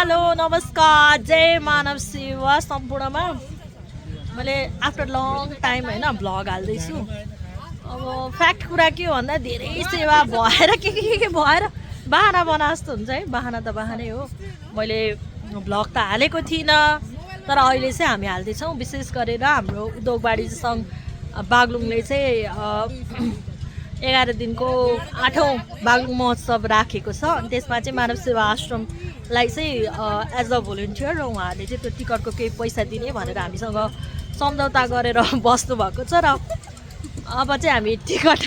Hello नमस्कार जय मानव सेवा सम्पूर्णमा मैले आफ्टर लङ टाइम होइन भ्लग हाल्दैछु। अब फ्याक्ट कुरा के हो भन्दा धेरै सेवा भएर के भएर बाहना बना जस्तो हुन्छ है। बाहना त बाहनै हो। मैले भ्लग त हालेको थिइनँ तर अहिले चाहिँ हामी हाल्दैछौँ। विशेष गरेर हाम्रो उद्योगवाडी सङ्घ बागलुङले चाहिँ 11 दिनको 8औं बागलुङ महोत्सव राखेको छ। अनि त्यसमा चाहिँ मानव सेवा आश्रमलाई चाहिँ एज अ भोलिन्टियर र उहाँहरूले चाहिँ त्यो टिकटको केही पैसा दिने भनेर हामीसँग सम्झौता गरेर बस्नु भएको छ। र अब चाहिँ हामी टिकट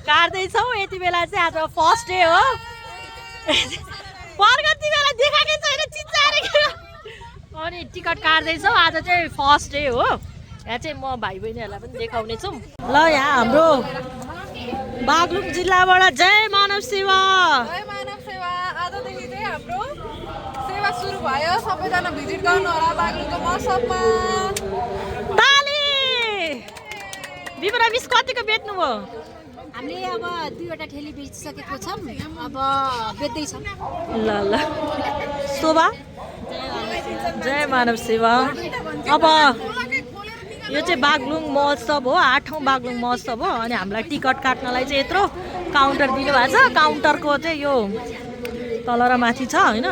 काट्दैछौँ। यति बेला चाहिँ आज फर्स्ट डे हो। परगति बेला देखाएकै छैन चिच्चारेको। अनि टिकट काट्दैछौँ। आज चाहिँ फर्स्ट डे हो। यहाँ चाहिँ म भाइ बहिनीहरूलाई पनि देखाउने छु। ल यहाँ हाम्रो बागलुङ जिल्लाबाट जय मानव सेवा। जय मानव सेवा। आजदेखि चाहिँ हाम्रो सेवा सुरु भयो। सबैजना भिजिट गर्नु होला बागलुङको महोत्सवमा। ताली विवरा मिस कतिको बेच्नु भयो? हामीले अब 2वटा ठेली बेचिसकेको छौँ। अब बेच्दैछौँ। ल ल शोभा जय मानव सेवा। अब यो चाहिँ बागलुङ महोत्सव हो। 8औं बागलुङ महोत्सव हो। अनि हामीलाई टिकट काट्नलाई चाहिँ यत्रो काउन्टर दिनुभएको छ। काउन्टरको चाहिँ यो तल र माथि छ होइन।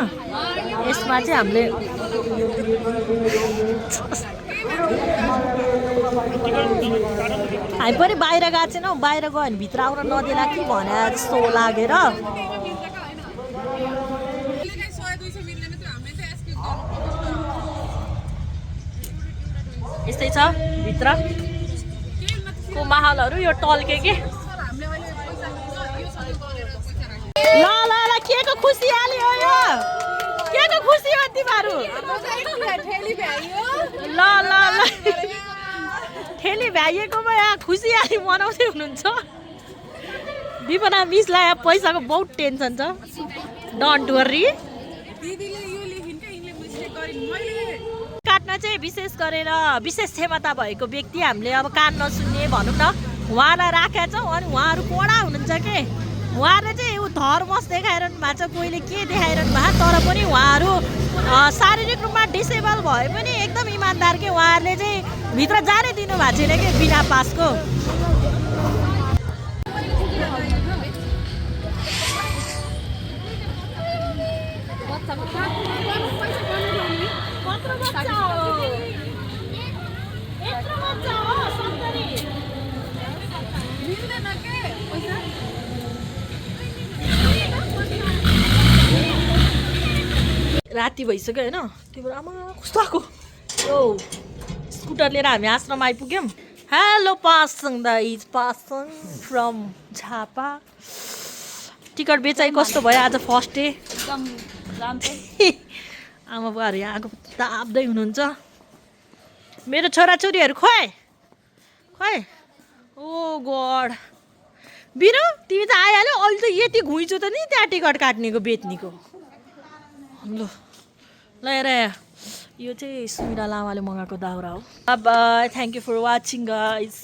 यसमा चाहिँ हामीले हामी पनि बाहिर गएको छैनौँ। बाहिर गयो भने भित्र आउन नदेला कि भने जस्तो लागेर यस्तै छ भित्रको माहौलहरू। यो टल्के के ल ल ल के को खुसियाली हो यो? के को खुसी हो तिमीहरू? ल ल ल ठेली भ्याइएकोमा यहाँ खुसियाली मनाउँदै हुनुहुन्छ। विपना मिसलाई यहाँ पैसाको बहुत टेन्सन छ। Don't worry. काट्न चाहिँ विशेष गरेर विशेष क्षमता भएको व्यक्ति हामीले अब कान नसुन्ने भनौँ न उहाँलाई राखेका छौँ। अनि उहाँहरू कोडा हुनुहुन्छ के उहाँहरूले चाहिँ ऊ धर्मस देखाइरहनु भएको छ। कोहीले के देखाइरहनु भएको तर पनि उहाँहरू शारीरिक रूपमा डिसेबल भए पनि एकदम इमान्दार के उहाँहरूले चाहिँ भित्र जानै दिनु भएको छैन कि बिना पासको। राति भइसक्यो होइन। त्यो भएर आमा कस्तो आएको यो स्कुटर लिएर हामी आश्रम आइपुग्यौँ। Hello Pasang the is Pasang from Jhapa. Ticket बेचाइ कस्तो भयो आज फर्स्ट डे? आमा बुवाहरू यहाँ आएको दाब्दै हुनुहुन्छ। मेरो छोराछोरीहरू खोइ खोइ ओ गड बिरु तिमी त आइहाल्यो। अहिले त यति घुइँचो त नि त्यहाँ टिकट काट्नेको बेच्नेको। ल ल हेर यो चाहिँ सुमिरा लामाले मगाएको दाउरा हो। Bye thank you for watching guys.